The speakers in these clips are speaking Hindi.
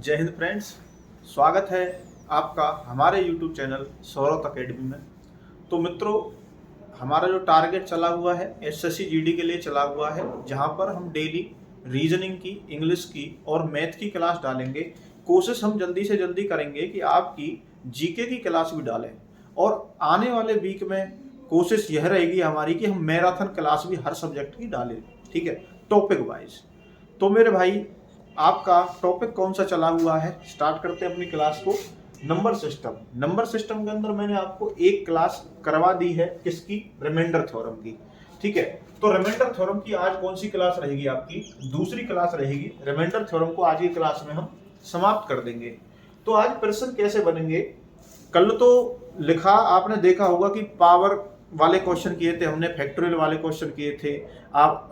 जय हिंद फ्रेंड्स, स्वागत है आपका हमारे YouTube चैनल सौरभ अकेडमी में। तो मित्रों, हमारा जो टारगेट चला हुआ है एसएससी जीडी के लिए चला हुआ है, जहां पर हम डेली रीजनिंग की, इंग्लिश की और मैथ की क्लास डालेंगे। कोशिश हम जल्दी से जल्दी करेंगे कि आपकी जीके की क्लास भी डालें, और आने वाले वीक में कोशिश यह रहेगी हमारी कि हम मैराथन क्लास भी हर सब्जेक्ट की डालें, ठीक है, टॉपिक वाइज। तो मेरे भाई, आपका टॉपिक कौन सा चला हुआ है, स्टार्ट करते हैं अपनी क्लास को। Number system. नंबर सिस्टम के अंदर मैंने आपको एक क्लास करवा दी है, किसकी? रिमाइंडर थ्योरम की, ठीक है। तो रिमाइंडर थ्योरम की आज कौन सी क्लास रहेगी? आपकी दूसरी क्लास रहेगी। रिमाइंडर थ्योरम को आज की क्लास में हम समाप्त कर देंगे। तो आज प्रश्न कैसे बनेंगे? कल तो लिखा आपने देखा होगा कि पावर वाले क्वेश्चन किए थे हमने, फैक्टोरियल वाले क्वेश्चन किए थे,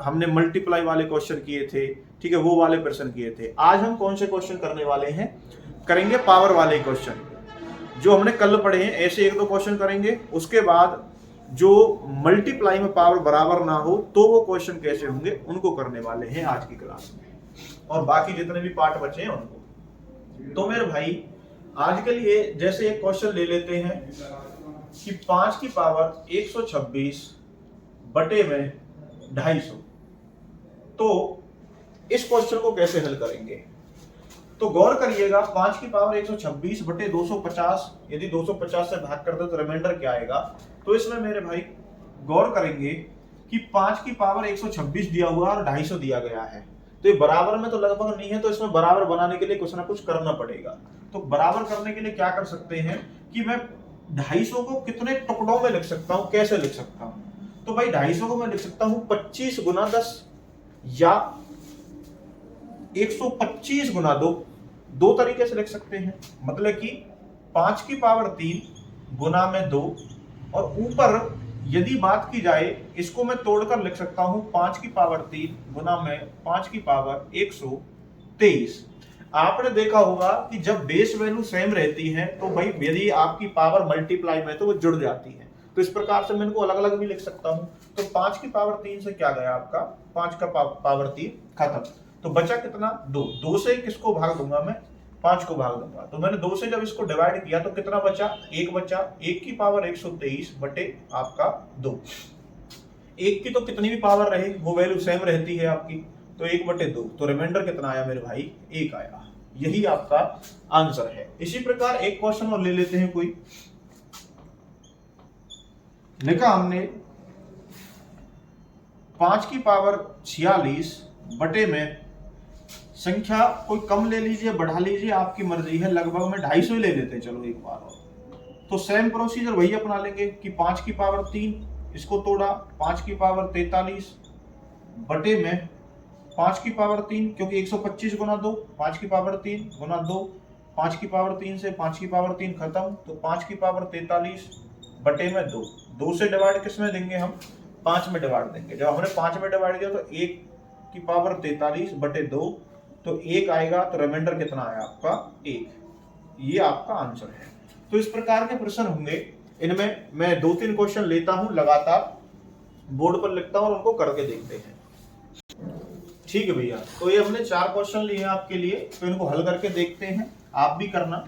हमने मल्टीप्लाई वाले क्वेश्चन किए थे, ठीक है, वो वाले प्रश्न किए थे। आज हम कौन से क्वेश्चन करने वाले हैं? करेंगे पावर वाले क्वेश्चन जो हमने कल पढ़े हैं। ऐसे एक दो क्वेश्चन करेंगे, उसके बाद जो मल्टीप्लाई में पावर बराबर ना हो तो वो क्वेश्चन कैसे होंगे उनको करने वाले हैं आज की क्लास में, और बाकी जितने भी पार्ट बचे हैं उनको। तो मेरे भाई, आज के लिए जैसे एक क्वेश्चन ले लेते हैं कि 5 की पावर 126 बटे में 250। तो इस क्वेश्चन को कैसे हल करेंगे? तो गौर करिएगा, 5 की पावर 126 बटे 250, यदि 250 से भाग करते तो रिमाइंडर क्या आएगा? तो इसमें मेरे भाई गौर करेंगे कि 5 की पावर 126 दिया हुआ और 250 दिया गया है, तो ये बराबर में तो लगभग नहीं है, तो इसमें बराबर बनाने के लिए कुछ ना कुछ करना पड़ेगा। तो बराबर करने के लिए क्या कर सकते हैं कि मैं 250 को कितने टुकड़ों में लिख सकता हूं, कैसे लिख सकता हूं? तो भाई 250 को मैं लिख सकता हूं 25 गुना 10 या 125 गुना 2। दो तरीके से लिख सकते हैं, मतलब कि 5 की पावर 3 गुना में 2, और ऊपर यदि बात की जाए इसको मैं तोड़कर लिख सकता हूं 5 की पावर 3 गुना में 5 की पावर 123। आपने देखा होगा कि जब बेस वैल्यू सेम रहती है तो भाई यदि आपकी पावर मल्टीप्लाई में तो वो जुड़ जाती है। तो इस प्रकार से मैं इनको अलग अलग भी लिख सकता हूं। तो 5 की पावर 3 से क्या गया आपका? 5 का पावर 3 खत्म। तो बचा कितना? 2। 2 से किसको भाग दूंगा मैं? 5 को भाग दूंगा। तो मैंने 2 से जब इसको डिवाइड किया तो कितना बचा? 1 बचा। 1 की पावर 123 बटे आपका 2। 1 की तो कितनी भी पावर रहे वो वैल्यू सेम रहती है आपकी, तो 1 बटे 2। तो रिमाइंडर कितना आया मेरे भाई? 1 आया। यही आपका आंसर है। इसी प्रकार एक क्वेश्चन और ले लेते हैं। कोई लिखा हमने 5 की पावर 46 बटे में संख्या कोई कम ले लीजिए, बढ़ा लीजिए, आपकी मर्जी है। लगभग में 250 ही ले लेते हैं, चलो एक बार और। तो सेम प्रोसीजर वही अपना लेंगे कि 5 की पावर 3 इसको तोड़ा, 5 की पावर 43 बटे में 5 की पावर 3, क्योंकि 125 गुना 2, 5 की पावर 3 गुना 2, 5 की पावर 3 से 5 की पावर 3 खत्म, तो 5 की पावर 43 बटे में 2। 2 से डिवाइड किस में देंगे हम? 5 में डिवाइड देंगे। जब हमने 5 में डिवाइड किया तो 1 की पावर 43 बटे 2, तो 1 आएगा। तो रिमाइंडर कितना आया आपका? 1। ये आपका आंसर है। तो इस प्रकार के प्रश्न होंगे। इनमें मैं 2-3 क्वेश्चन लेता हूं, लगातार बोर्ड पर लिखता हूं और उनको करके देखते हैं, ठीक है भैया। तो ये हमने 4 क्वेश्चन लिए हैं आपके लिए, तो इनको हल करके देखते हैं। आप भी करना,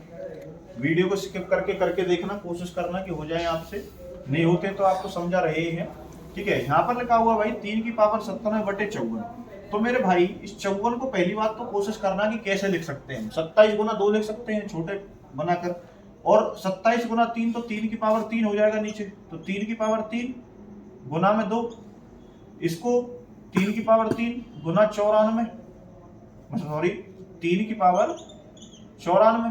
वीडियो को स्किप करके देखना, कोशिश करना कि हो जाए आपसे। नहीं होते तो आपको समझा रहे हैं, ठीक है। यहाँ पर लिखा हुआ भाई 3 की पावर 97 बटे 54। तो मेरे भाई इस 54 को पहली बात तो कोशिश करना कि कैसे लिख सकते हैं। 27 गुना 2 लिख सकते हैं छोटे बनाकर, और 27 गुना 3 तो 3 की पावर 3 हो जाएगा नीचे। तो 3 की पावर 3 गुना में 2, इसको 3 की पावर 3 गुना 94, सॉरी 3 की पावर 94।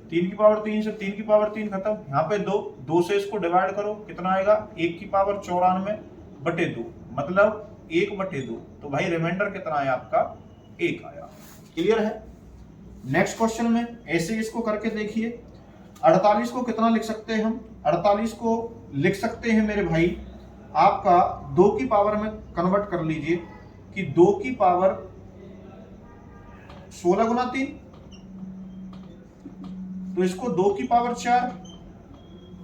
3 की पावर 3 से 3 की पावर 3 खत्म, यहाँ पे 2 से इसको डिवाइड करो, कितना आएगा? 1 की पावर 94 बटे 2, मतलब 1 बटे 2। तो भाई रिमाइंडर कितना आया आपका? 1 आया। क्लियर है? नेक्स्ट क्वेश्चन में ऐसे इसको करके देखिए। 48 को कितना लिख सकते हैं हम? 48 को लिख सकते हैं मेरे भाई, आपका 2 की पावर में कन्वर्ट कर लीजिए कि 2 की पावर 16 गुना 3, तो इसको 2 की पावर 4,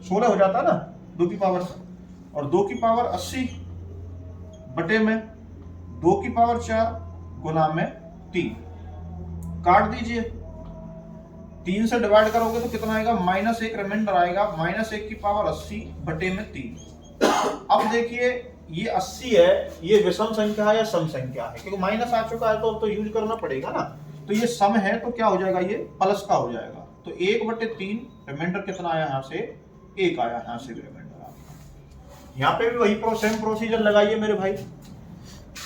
16 हो जाता ना 2 की पावर, और 2 की पावर 80 बटे में 2 की पावर 4 गुना में 3, काट दीजिए। 3 से डिवाइड करोगे तो कितना आएगा, -1 रिमाइंडर आएगा, -1 की पावर 80 बटे में 3। अब देखिए ये 80 है, ये विषम संख्या है या सम संख्या है, क्योंकि माइनस आ चुका है तो अब तो यूज करना पड़ेगा ना। तो ये सम है तो क्या हो जाएगा, ये प्लस का हो जाएगा। तो 1/3 रिमाइंडर कितना आया यहाँ से, 1 आया यहाँ से रिमाइंडर आपका। यहाँ पे भी वही सेम प्रोसीजर लगाइए मेरे भाई।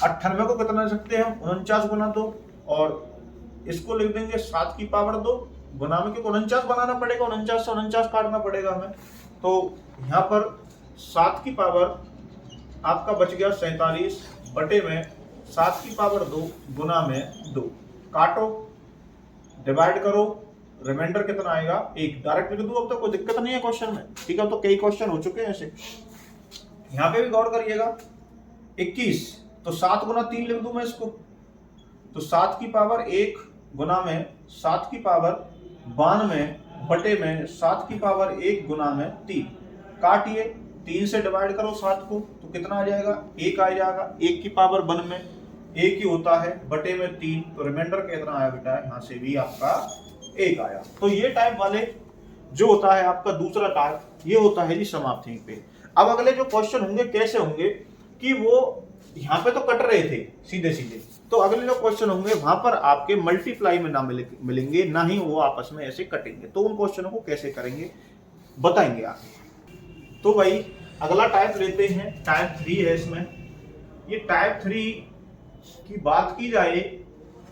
98 को कितना लिख सकते हैं, 49 गुना 2, और इसको लिख देंगे 7 की पावर 2 गुना में, क्योंकि 49 बनाना पड़ेगा, 49 से 49 काटना पड़ेगा हमें। तो यहाँ पर 7 की पावर आपका बच गया 47 बटे में 7 की पावर 2 गुना में 2, काटो डिवाइड करो, रिमाइंडर कितना आएगा 1। डायरेक्ट लिख दूं अब तो कोई दिक्कत नहीं है क्वेश्चन में, ठीक है। तो कई क्वेश्चन हो चुके हैं ऐसे। यहाँ पे भी गौर करिएगा, 21 तो 7 गुना 3 लिख दूं मैं इसको, तो 7 की पावर 1 गुना में 7 की पावर 92 बटे में 7 की पावर 1 गुना में 3, काटिए 3 से डिवाइड करो 7 को तो कितना आ जाएगा, 1 आ जाएगा। 1 की पावर 1 में 1 ही होता है, बटे में 3, तो रिमाइंडर कितना आया बेटा, यहाँ से भी आपका 1 आया। तो ये टाइप वाले जो होता है आपका दूसरा टाइप, ये होता है जी समाप्ति पे। अब अगले जो क्वेश्चन होंगे कैसे होंगे कि वो यहाँ पे तो कट रहे थे सीधे सीधे, तो अगले जो क्वेश्चन होंगे वहां पर आपके मल्टीप्लाई में ना मिलेंगे, ना ही वो आपस में ऐसे कटेंगे। तो उन क्वेश्चनों को कैसे करेंगे बताएंगे आगे। तो भाई अगला टाइप लेते हैं, टाइप 3 है इसमें। ये टाइप 3 की बात की जाए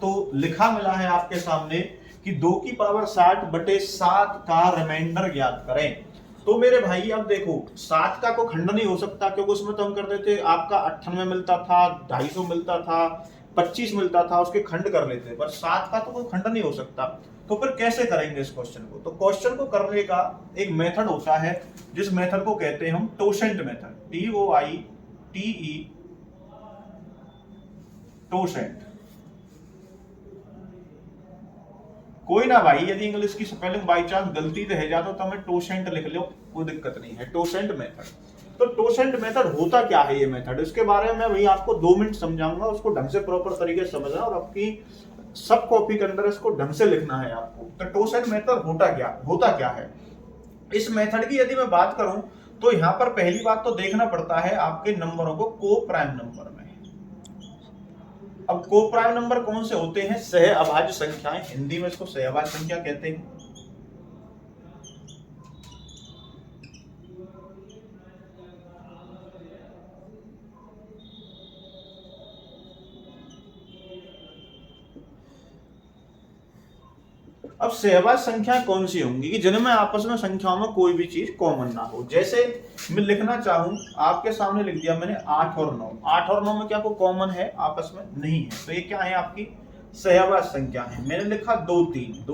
तो लिखा मिला है आपके सामने कि 2 की पावर 60 बटे 7 का रिमाइंडर ज्ञात करें। तो मेरे भाई अब देखो 7 का कोई खंड नहीं हो सकता, क्योंकि उसमें तो हम करते थे आपका 98 मिलता था, 250 मिलता था, 25 मिलता था, उसके खंड कर लेते, पर 7 का तो कोई खंड नहीं हो सकता। तो फिर कैसे करेंगे इस क्वेश्चन को? तो क्वेश्चन को करने का एक मेथड होता है जिस मेथड को कहते हैं हम टोसेंट मेथड, TOITE, टोसेंट। कोई ना भाई, यदि इंग्लिश की स्पेलिंग बाई चांस गलती रह जाता तो हमें टोसेंट लिख लो, कोई दिक्कत नहीं है। टोसेंट मेथड। तो टोसेंट मेथड होता क्या है ये मेथड, इसके बारे में भाई आपको 2 मिनट समझाऊंगा, उसको ढंग से प्रॉपर तरीके से समझना और आपकी सब कॉपी के अंदर इसको ढंग से लिखना है आपको। तो टोसेंट मेथड होता क्या है। इस मेथड की यदि मैं बात करूं तो यहाँ पर पहली बात तो देखना पड़ता है आपके नंबरों को को प्राइम नंबर में। अब को प्राइम नंबर कौन से होते हैं, सह अभाज्य संख्याएं, हिंदी में इसको सह अभाज्य संख्या कहते हैं। अब सहवाज संख्या कौन सी होंगी कि जिनमें आपस में संख्याओं में कोई भी चीज कॉमन ना हो। जैसे मैं लिखना चाहूं, आपके सामने लिख दिया मैंने 8 और 9, 8 और 9 में क्या कोई कॉमन है, आपस में नहीं है, तो ये क्या है आपकी सहवाज संख्या है। मैंने लिखा 2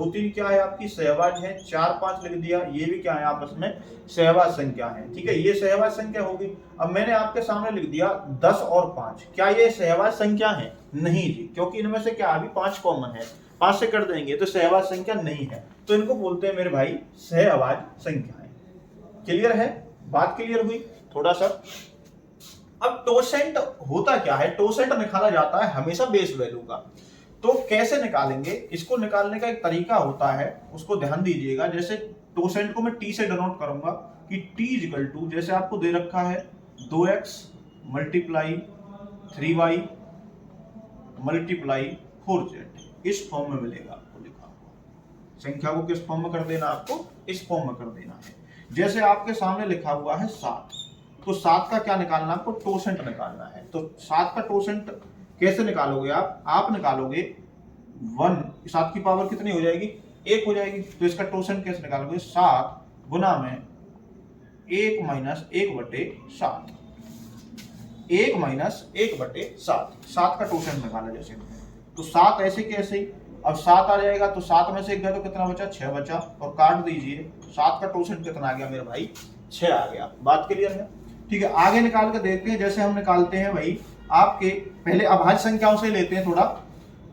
3 क्या है आपकी सहवाज है। 4 5 लिख दिया, ये भी क्या है आपस में सहवाज संख्या है, ठीक है, ये सहवाज संख्या होगी। अब मैंने आपके सामने लिख दिया 10 और 5, क्या ये सहवाज संख्या है, नहीं जी, क्योंकि इनमें से क्या अभी 5 कॉमन है, 5 से कर देंगे तो सहवाज संख्या नहीं है, तो इनको बोलते हैं मेरे भाई सहवाज संख्याएं। क्लियर है, बात क्लियर हुई थोड़ा सा। अब टोसेंट होता क्या है, टोसेंट निकाला जाता है हमेशा बेस वैल्यू का। तो कैसे निकालेंगे, इसको निकालने का एक तरीका होता है, उसको ध्यान दीजिएगा। जैसे टोसेंट को मैं टी से डिनोट करूंगा कि टी इक्वल टू, जैसे आपको दे रखा है 2x multiply 3y multiply 4z, इस फॉर्म में मिलेगा आपको लिखा हुआ। संख्या को किस फॉर्म में कर देना, आपको इस फॉर्म में कर देना है। जैसे आपके सामने लिखा हुआ है 7, तो 7 का क्या निकालना, आपको टोसेंट निकालना है। तो 7 का टोसेंट कैसे निकालोगे आप निकालोगे 1, 7 की पावर कितनी हो जाएगी, 1 हो जाएगी। तो इसका टोसेंट कैसे निकालोगे, 7 गुना में 1 माइनस 1/7, 1 माइनस 1/7, 7 का टोसेंट निकाला जैसे, तो 7 ऐसे के ऐसे ही। अब 7 आ जाएगा तो 7 में से 1 गया तो कितना बचा, 6 बचा, और काट दीजिए। 7 का टोसेंट कितना आ गया मेरे भाई, 6 आ गया। बात क्लियर है, ठीक है। आगे निकाल के देखते हैं, जैसे हम निकालते हैं भाई आपके पहले अभाज्य संख्याओं से लेते हैं थोड़ा।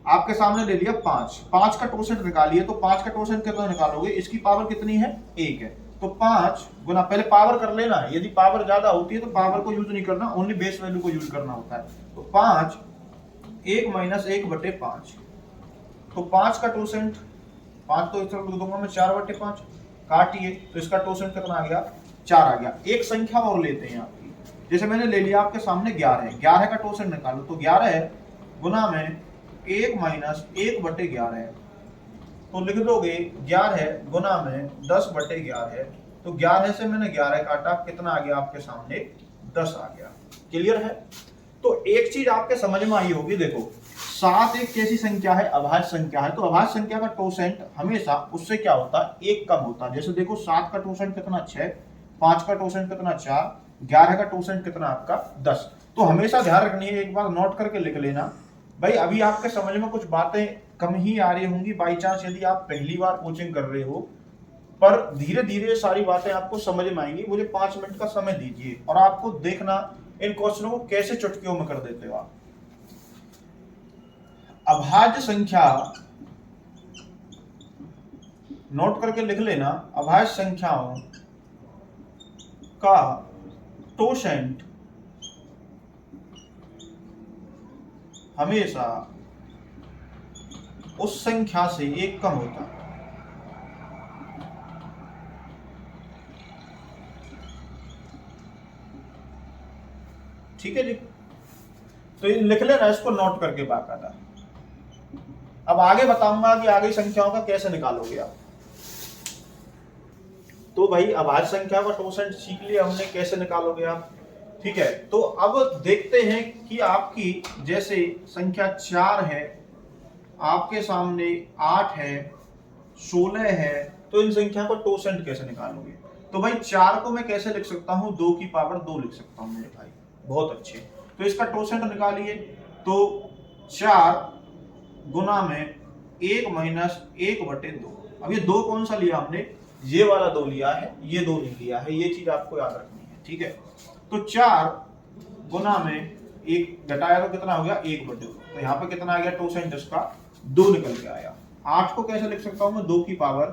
आपके सामने ले लिया 5 का टोसेंट निकालिए, तो 5 का टोसेंट कितना निकालोगे, इसकी पावर कितनी है, 1 है, तो 5 गुना, पहले पावर कर लेना है, यदि पावर ज्यादा होती है तो पावर को यूज नहीं करना, ओनली बेस वैल्यू को यूज करना होता है। तो 5 1 माइनस 1/5, तो 5 का टोसेंट 5 तो इस तरफ लिख दूंगा मैं 4/5, काटिए तो इसका टोसेंट कितना आ गया, 4 आ गया। एक संख्या और लेते हैं आपकी, जैसे मैंने ले लिया आपके सामने 11 है, 11 का टोसेंट निकालो, तो 11 गुना में 1 माइनस 1/11 है, तो लिख दोगे 11 गुना में 10/11 है, तो 11 से मैंने 11 काटा, कितना आ गया आपके सामने, 10 आ गया। क्लियर है? तो एक चीज आपके समझ में आई होगी, देखो 7 एक कैसी संख्या है, अभाज्य संख्या है, तो अभाज्य संख्या का टोसेंट हमेशा उससे क्या होता है, 1 कम होता है। जैसे देखो 7 का टोसेंट कितना, 6, 5 का टोसेंट कितना, 4, 11 का टोसेंट कितना आपका, 10। तो हमेशा ध्यान रखनी है, एक बार नोट करके लिख लेना भाई। अभी आपके समझ में कुछ बातें कम ही आ रही होंगी, बाई चांस यदि आप पहली बार कोचिंग कर रहे हो, पर धीरे धीरे सारी बातें आपको समझ में आएंगी। मुझे 5 मिनट का समय दीजिए और आपको देखना इन क्वेश्चनों को कैसे चुटकियों में कर देते हो आप। अभाज्य संख्या नोट करके लिख लेना, अभाज्य संख्याओं का टोसेंट हमेशा उस संख्या से 1 कम होता है। ठीक है जी, तो ये लिख लेना, इसको नोट करके बाकायदा। अब आगे बताऊंगा कि आगे संख्याओं का कैसे निकालोगे आप। तो भाई अभाज्य संख्या का टोसेंट सीख लिया हमने, कैसे निकालोगे आप। ठीक है, तो अब देखते हैं कि आपकी जैसे संख्या 4 है, आपके सामने 8 है, 16 है, तो इन संख्या को टोसेंट कैसे निकालोगे। तो भाई 4 को मैं कैसे लिख सकता हूं, 2 की पावर 2 लिख सकता हूं मेरे भाई, बहुत अच्छे। तो इसका टोसेंट निकालिए, तो 4 गुना में 1 माइनस 1/2। अब ये 2 कौन सा लिया हमने, ये वाला 2 लिया है, ये 2 नहीं लिया है, ये चीज आपको याद रखनी है। ठीक है, तो 4 गुना में 1 घटाया तो कितना हो गया, 1/2। तो यहाँ पे कितना आ गया टोसेंट इसका, 2 निकल के आया। 8 को कैसे लिख सकता हूं मैं, 2 की पावर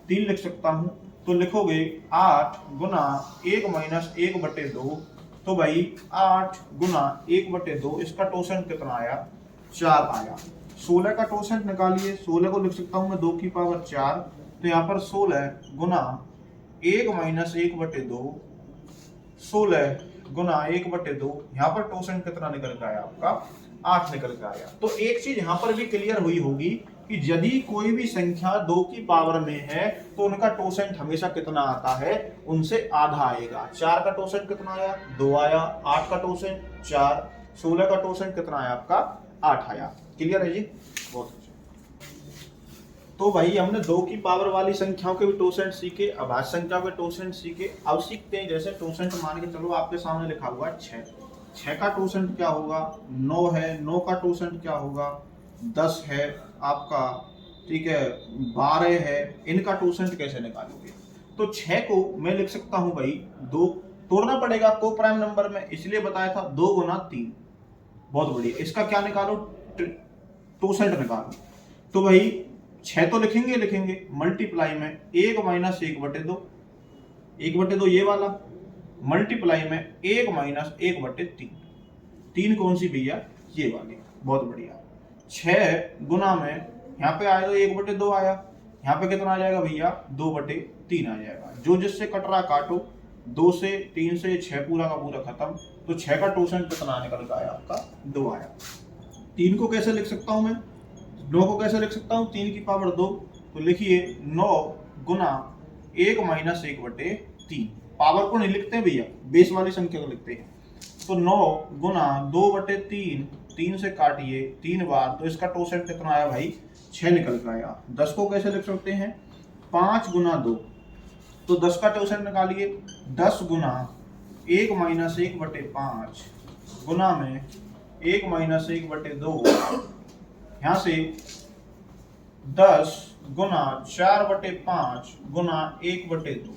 3 लिख सकता हूं, तो लिखोगे 8 गुना 1 माइनस 1/2। तो भाई 8 गुना 1/2, इसका टोसेंट कितना आया, 4 आया। 16 का टोसेंट निकालिए, 16 को लिख सकता हूं मैं 2 की पावर 4, तो यहाँ पर 16 गुना 1 माइनस 1/2, 16 गुना 1/2, यहाँ पर टोसेंट कितना निकल के आया आपका, 8 निकल के आया। तो एक चीज यहाँ पर भी क्लियर हुई होगी कि यदि कोई भी संख्या 2 की पावर में है तो उनका टोसेंट हमेशा कितना आता है, उनसे आधा आएगा। 4 का टोसेंट कितना आया, 2 आया, 8 का टोसेंट 4, 16 का टोसेंट कितना आया आपका, 8 आया। क्लियर है जी, बहुत अच्छा। तो भाई हमने 2 की पावर वाली संख्याओं के भी टोसेंट सीखे, अभाज्य संख्या के टोसेंट सीखे। अब सीखते हैं जैसे टोसेंट मान के चलो आपके सामने लिखा हुआ है 6, 6 का टोसेंट क्या होगा, 9 है, 9 का टोसेंट क्या होगा, 10 है आपका, ठीक है, 12 है, इनका टोसेंट कैसे निकालोगे। तो 6 को मैं लिख सकता हूं भाई, 2 तोड़ना पड़ेगा को प्राइम नंबर में, इसलिए बताया था 2 गुना 3। बहुत बढ़िया, इसका क्या निकालो, टोसेंट निकालो। तो भाई 6 तो लिखेंगे मल्टीप्लाई में 1 माइनस 1/2, 1/2 ये वाला, मल्टीप्लाई में 1 माइनस 1/3, 3 कौन सी भैया, ये वाली। बहुत बढ़िया, 6 गुना में यहाँ पे आया तो 1/2 आया, यहाँ पे कितना आ जाएगा भैया, 2/3 आ जाएगा। जो जिससे कट रहा काटो, 2 से 3 से 6 पूरा का पूरा खत्म। तो 6 का टोसेंट कितना निकल का आया आपका, 2 आया। 3 को कैसे लिख सकता हूं मैं, 9 को कैसे लिख सकता हूं, 3 की पावर 2, तो लिखिए 9 गुना 1 माइनस 1/3। पावर को नहीं लिखते भैया, बेस वाली संख्या को लिखते हैं। तो 9 गुना 2/3, 3 से काटिए 3 बार, तो इसका टोसेंट कितना आया भाई, 6 निकल कर आया। 10 को कैसे लिख सकते हैं, 5 गुना 2, तो 10 का टोसेंट निकालिए, 10 गुना 1 माइनस 1/5 गुना में 1 माइनस 1/2, यहाँ से 10 गुना 4/5 गुना 1/2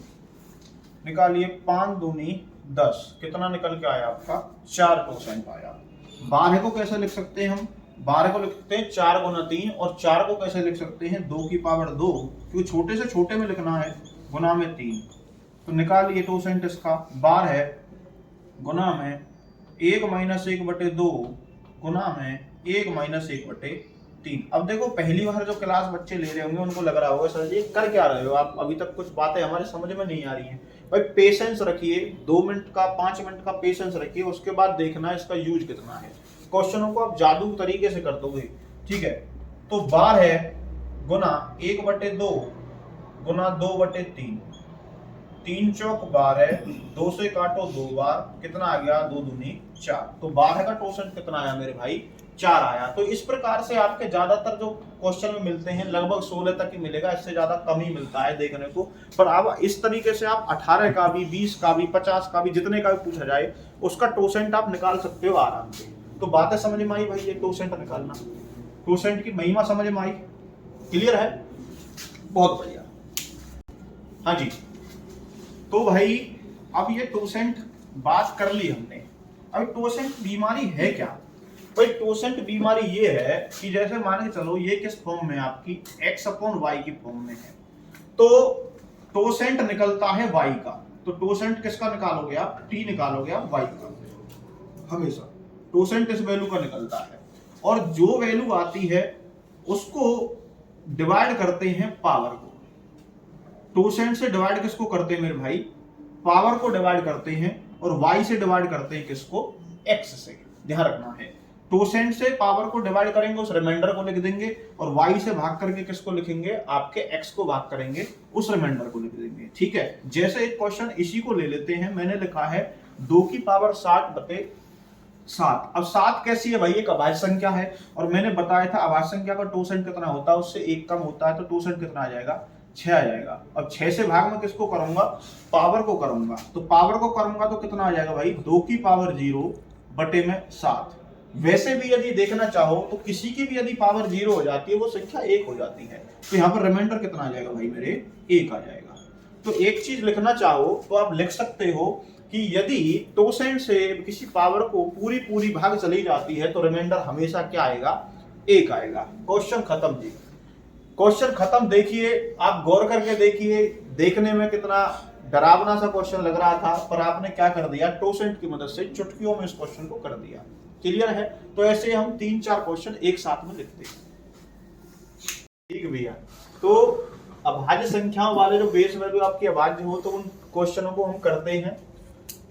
निकालिए, 5 दूनी 10, कितना निकल के आया आपका, 4 टोसेंट आया। 12 को कैसे लिख सकते हैं हम, 12 को लिखते हैं 4 गुना 3, और 4 को कैसे लिख सकते हैं, 2 की पावर 2, क्योंकि छोटे से छोटे में लिखना है, गुना में 3। तो निकालिए टोसेंट इसका, 12 गुना में 1 माइनस 1/2 गुना में 1 माइनस 1/3। 3। अब देखो पहली बार जो क्लास बच्चे ले रहे होंगे उनको लग रहा होगा सर जी कर क्या रहे हो आप, अभी तक कुछ बातें हमारे समझ में नहीं आ रही हैं। भाई पेशेंस रखिए, 2 मिनट का 5 मिनट का पेशेंस रखिए, उसके बाद देखना इसका यूज कितना है। क्वेश्चनों को आप जादू तरीके से कर दोगे, ठीक है। तो बार है गुना 1/2 गुना 2/3, 3 चौक 12, 2 से काटो 2 बार, कितना आ गया 2 दूनी 4। तो 12 का टोसेंट कितना आया मेरे भाई 4 आया। तो इस प्रकार से आपके ज्यादातर जो क्वेश्चन में मिलते हैं लगभग 16 तक ही मिलेगा, इससे ज्यादा कम ही मिलता है देखने को। पर अब इस तरीके से आप 18 का भी, 20 का भी, 50 का भी, जितने का भी पूछा जाए उसका टोसेंट आप निकाल सकते हो आराम से। तो बातें समझ में आई भाई, ये टोसेंट निकालना, टोसेंट की महिमा समझ में आई, क्लियर है, बहुत बढ़िया। हाँ जी, तो भाई अब ये टोसेंट बात कर ली हमने। अब टोसेंट बीमारी है क्या? भाई टोसेंट बीमारी ये है कि जैसे मान के चलो ये किस फॉर्म में आपकी x/y की फॉर्म में है, तो टोसेंट निकलता है y का। तो टोसेंट किसका निकालोगे आप? t निकालोगे आप y का। हमेशा टोसेंट इस वैल्यू का निकलता है, और जो वैल्यू आती है उसको डिवाइड करते हैं पावर को। टोसेंट से डिवाइड किसको करते हैं मेरे भाई? पावर को डिवाइड करते हैं, और y से डिवाइड करते हैं किसको? x से। ध्यान रखना है, टोसेंट से पावर को डिवाइड करेंगे उस रिमाइंडर को लिख देंगे, और y से भाग करके किसको लिखेंगे? आपके x को भाग करेंगे उस रिमाइंडर को लिख देंगे, ठीक है। जैसे एक क्वेश्चन इसी को ले लेते हैं, मैंने लिखा है 2 की पावर 60/7। अब 7 कैसी है भाई? एक अभाज्य संख्या है, और मैंने बताया था अभाज्य संख्या का टोसेंट कितना होता है, उससे 1 कम होता है, तो टोसेंट कितना आ जाएगा? 6 आ जाएगा। अब 6 से भाग में किसको करूंगा? पावर को करूंगा। तो पावर को करूंगा तो कितना आ जाएगा भाई? 2 की पावर 0/7। वैसे भी यदि देखना चाहो तो किसी की भी यदि पावर 0 हो जाती है वो संख्या 1 हो जाती है, तो यहाँ पर रिमाइंडर कितना आ जाएगा भाई मेरे? 1 आ जाएगा। तो एक चीज लिखना चाहो तो आप लिख सकते हो कि यदि टोसेंट से किसी पावर को पूरी भाग चली जाती है तो रिमाइंडर हमेशा क्या आएगा? 1 आएगा। क्वेश्चन खत्म जी, क्वेश्चन खत्म। देखिए आप गौर करके देखिए, देखने में कितना डरावना सा क्वेश्चन लग रहा था, पर आपने क्या कर दिया? टोसेंट की मदद से चुटकियों में इस क्वेश्चन को कर दिया। क्लियर है? तो ऐसे हम 3-4 क्वेश्चन एक साथ में लिखते हैं, ठीक भैया। तो अभाज्य संख्याओं वाले जो बेस वैल्यू आपकी अभाज्य हो तो उन क्वेश्चनों को हम करते हैं।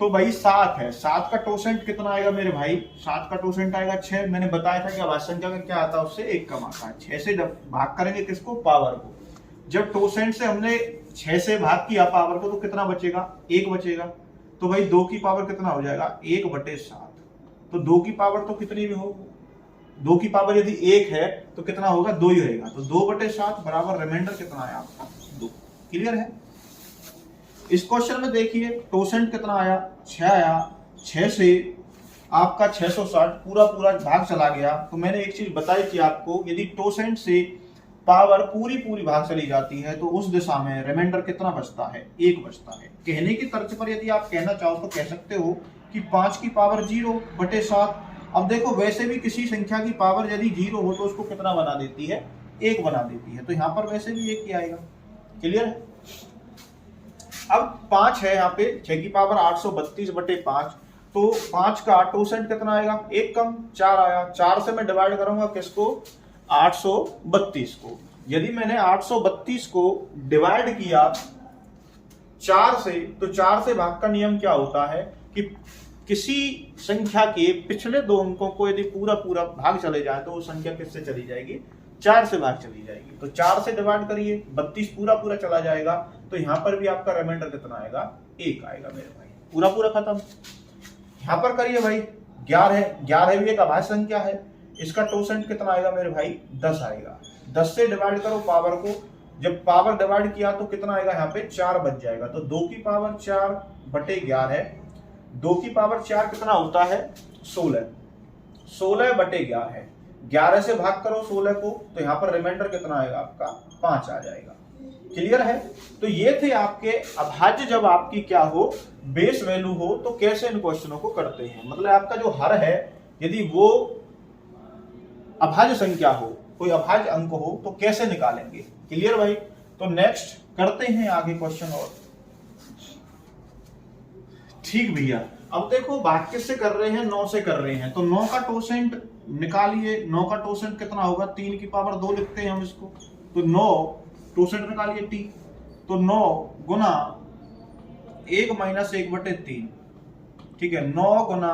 तो भाई 7 है, 7 का टोसेंट कितना आएगा मेरे भाई? 7 का टोसेंट आएगा 6। मैंने बताया था कि अभाज्य संख्या का क्या आता है? उससे 1 कम आता है। 6 से जब भाग करेंगे किसको? पावर को। जब टोसेंट से हमने 6 से भाग किया पावर को तो कितना बचेगा? 1 बचेगा। तो भाई 2 की पावर कितना हो जाएगा? 1/7। तो 2 की पावर तो कितनी भी हो, 2 की पावर यदि 1 है तो कितना होगा? 2 ही रहेगा। तो 2/7 बराबर रिमाइंडर कितना आया आपका? 2। क्लियर है? इस क्वेश्चन में देखिए टोसेंट कितना आया? 6 आया। 6 से आपका 660 पूरा भाग चला गया। तो मैंने एक चीज बताई थी आपको, यदि टोसेंट से पावर पूरी भाग चली जाती है तो उस दिशा में रिमाइंडर कितना बचता है? 1 बचता है। कहने की तर्ज पर यदि आप कहना चाहो तो कह सकते हो कि 5 की पावर 0/7। अब देखो वैसे भी किसी संख्या की पावर यदि 0 हो तो उसको कितना बना देती है? 1 बना देती है। तो यहाँ पर वैसे भी 1 ही आएगा। क्लियर है? अब 5 है यहाँ पे, 6 की पावर 832/5। तो 5 का टोसेंट कितना आएगा? 1 कम, 4 आया। 4 से मैं डिवाइड करूंगा किसको? 832 को। यदि मैंने 832 को डिवाइड किया 4 से, तो 4 से भाग का नियम क्या होता है कि किसी संख्या के पिछले 2 अंकों को यदि पूरा भाग चले जाए तो वो संख्या किससे चली जाएगी? 4 से भाग चली जाएगी। तो 4 से डिवाइड करिए, 32 पूरा चला जाएगा। तो यहाँ पर भी आपका रिमाइंडर कितना आएगा? 1 आएगा मेरे भाई। पूरा खत्म। यहाँ पर करिए भाई 11 भी एक अभाज्य संख्या है, इसका टोसेंट कितना आएगा मेरे भाई? 10 आएगा। 10 से डिवाइड करो पावर को, जब पावर डिवाइड किया तो कितना आएगा? यहाँ पे 4 बच जाएगा। तो 2 की पावर 4/11। 2 की पावर 4 कितना होता है? 16। 16/11 है। 11 से भाग करो 16 को, तो यहाँ पर रिमाइंडर कितना आएगा आपका? 5 आ जाएगा। क्लियर है? तो ये थे आपके अभाज्य, जब आपकी क्या हो? बेस वैल्यू हो तो कैसे इन क्वेश्चनों को करते हैं। मतलब आपका जो हर है यदि वो अभाज्य संख्या हो, कोई अभाज्य अंक हो, तो कैसे निकालेंगे। क्लियर भाई? तो नेक्स्ट करते हैं आगे क्वेश्चन और। ठीक भैया, अब देखो बात किससे कर रहे हैं? 9 से कर रहे हैं। तो 9 का टोसेंट निकालिए 9 का टोसेंट कितना होगा, 3 की पावर 2 लिखते हैं हम इसको, तो 9 टोसेंट निकालिए टी, तो 9 गुना 1 माइनस 1/3, ठीक है, 9 गुना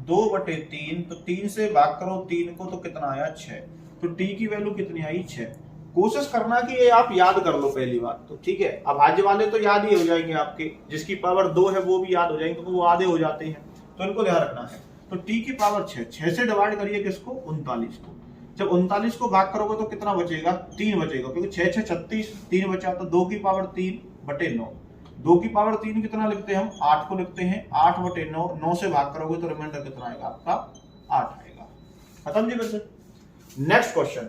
2/3, तो 3 से भाग करो 3 को तो कितना आया 6, तो टी की वैल्यू कितनी आई 6। कोशिश करना कि ये आप याद कर लो पहली बात तो, ठीक है। अब आज वाले तो याद ही हो जाएंगे आपके, जिसकी पावर 2 है वो भी याद हो जाएंगे, तो वो आधे हो जाते हैं, तो इनको ध्यान रखना है। तो टी की पावर 6 से डिवाइड करिए किसको, 39 को। जब 39 को भाग करोगे तो कितना बचेगा, 3 बचेगा, क्योंकि 6 6 36, 3 बचा, तो 2 की पावर 3/9, 2 की पावर 3 कितना लिखते हैं हम, 8 को लिखते हैं, 8/9, 9 से भाग करोगे तो रिमाइंडर कितना आएगा आपका, 8 आएगा। खत्म जी वैसे। नेक्स्ट क्वेश्चन,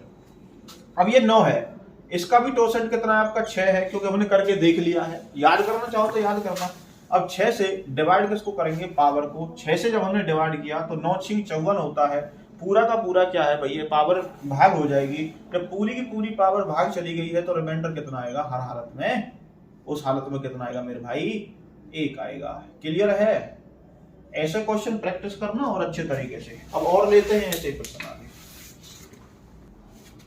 अब ये 9 है, इसका भी टोसेंट कितना है आपका 6 है, क्योंकि हमने करके देख लिया है, याद करना चाहो तो याद करना। अब 6 से डिवाइड किसको करेंगे, पावर को। 6 से जब हमने डिवाइड किया तो 9 6 54 होता है, पूरा का पूरा क्या है भाई, ये पावर भाग हो जाएगी। जब पूरी की पूरी पावर भाग चली गई है तो रिमाइंडर कितना आएगा, हर हालत में, उस हालत में कितना आएगा मेरे भाई, 1 आएगा। क्लियर है। ऐसे क्वेश्चन प्रैक्टिस करना और अच्छे तरीके से। अब और लेते हैं ऐसे क्वेश्चन आगे।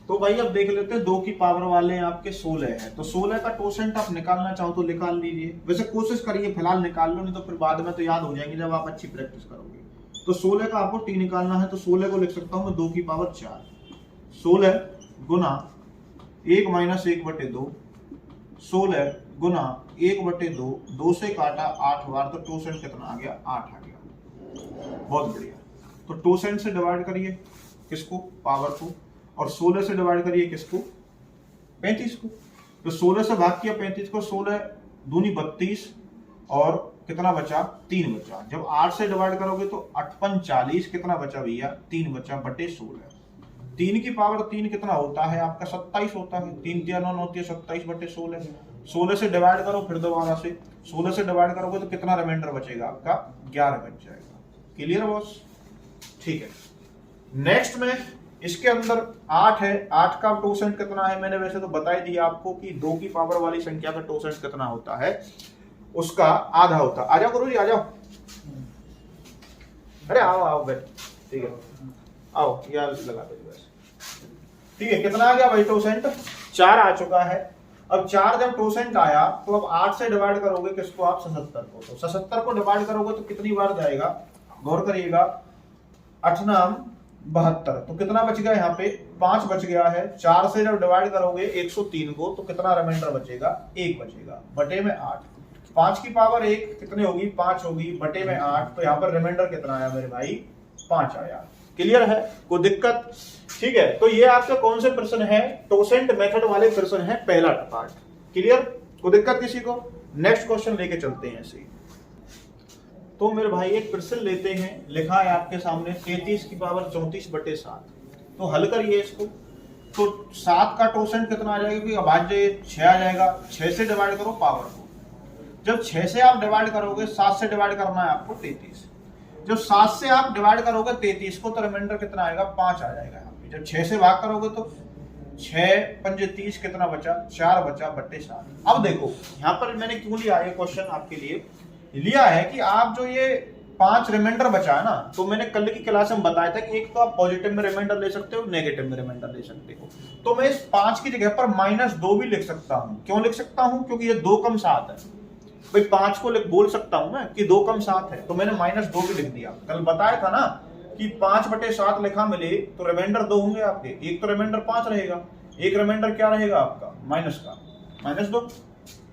तो भाई अब देख लेते हैं 2 की पावर वाले आपके 16 है, तो 16 का टोसेंट आप निकालना चाहो तो निकाल लीजिए, वैसे कोशिश करिए फिलहाल निकाल लो, नहीं तो फिर बाद में तो याद हो जाएंगे जब आप अच्छी प्रैक्टिस करोगे। तो 16 का आपको टी निकालना है, तो 16 को लिख सकता हूं मैं 2 की पावर 4, 16 गुना 1 माइनस 1/2, 16 गुना 1/2, 2 से काटा 8 बार, तो टोसेंट कितना आ गया, 8 आ गया। बहुत बढ़िया। तो टोसेंट से डिवाइड करिए किसको, पावर को, और 16 से डिवाइड करिए किसको, 35 को। तो 16 से भाग किया 35 को, 16 दूनी 32, और कितना बचा, 3 बचा। जब 8 से डिवाइड करोगे तो 8 5 40, कितना बचा भैया, 3 बचा बटे 16। 3 की पावर 3 कितना होता है आपका, 27 होता है, 3 3 9 9 27 बटे 16। 16 से डिवाइड करो फिर दोबारा से, 16 से डिवाइड करोगे तो कितना रिमाइंडर बचेगा आपका, 11 बच जाएगा। क्लियर बॉस, ठीक है। नेक्स्ट में इसके अंदर 8 है, 8 का टोसेंट कितना है, मैंने वैसे तो बता ही दिया आपको कि 2 की पावर वाली संख्या का टोसेंट कितना होता है, उसका आधा होता है। आ जाओ गुरु जी, आ जाओ, अरे आओ आओ भाई, ठीक है, आओ यार लगा दो बस, ठीक है। कितना आ गया भाई टोसेंट, 4 आ चुका है। अब 4 जब टोसेंट आया तो अब 8 से डिवाइड करोगे किसको आप, 77 को, तो 77 को डिवाइड करोगे तो कितनी बार जाएगा, गौर करिएगा, 8 नाम 72, तो कितना बच गया यहाँ पे, 5 बच गया है। 4 से जब डिवाइड करोगे 103 को तो कितना रिमाइंडर बचेगा, 1 बचेगा, बटे में 8। 5 की पावर 1 कितने होगी, 5 होगी, बटे में 8, तो यहाँ पर रिमाइंडर कितना आया मेरे भाई, 5 आया। क्लियर है, कोई दिक्कत, ठीक है। तो ये आपके कौन से प्रश्न है, टोसेंट मेथड वाले प्रश्न है, पहला पार्ट। क्लियर, कोई दिक्कत किसी को। नेक्स्ट क्वेश्चन लेके चलते हैं ऐसे। तो मेरे भाई एक प्रश्न लेते हैं, लिखा है आपके सामने 33 की पावर 34/7, तो हल करिए इसको। तो 7 का टोसेंट कितना आ जाएगा, क्योंकि अभाज्य 6 आ जाएगा, 6 से डिवाइड करो पावर को। जब 6 से आप डिवाइड करोगे, 7 से डिवाइड करना है आपको 33, जब 7 से आप डिवाइड करोगे 33 को तो रिमाइंडर कितना आएगा, 5 आ जाएगा यहाँ पे। जब 6 से भाग करोगे तो 6 5 30, कितना बचा, 4 बचा बटे 7। अब देखो यहाँ पर मैंने क्यों लिया ये क्वेश्चन आपके लिए लिया है कि आप जो ये 5 रिमाइंडर बचा है ना, तो मैंने कल की क्लास में बताया था कि एक तो आप पॉजिटिव में रिमाइंडर ले सकते हो, नेगेटिव में रिमाइंडर ले सकते हो। तो मैं इस 5 की जगह पर -2 भी लिख सकता हूँ। क्यों लिख सकता हूँ, क्योंकि ये 2 कम 7 है भाई, 5 को बोल सकता हूँ मैं कि 2 कम 7 है, तो मैंने -2 भी लिख दिया। कल बताया था ना कि 5/7 लिखा मिले तो रिमाइंडर 2 होंगे आपके, एक तो रिमाइंडर 5 रहेगा, एक रिमाइंडर क्या रहेगा आपका, -2,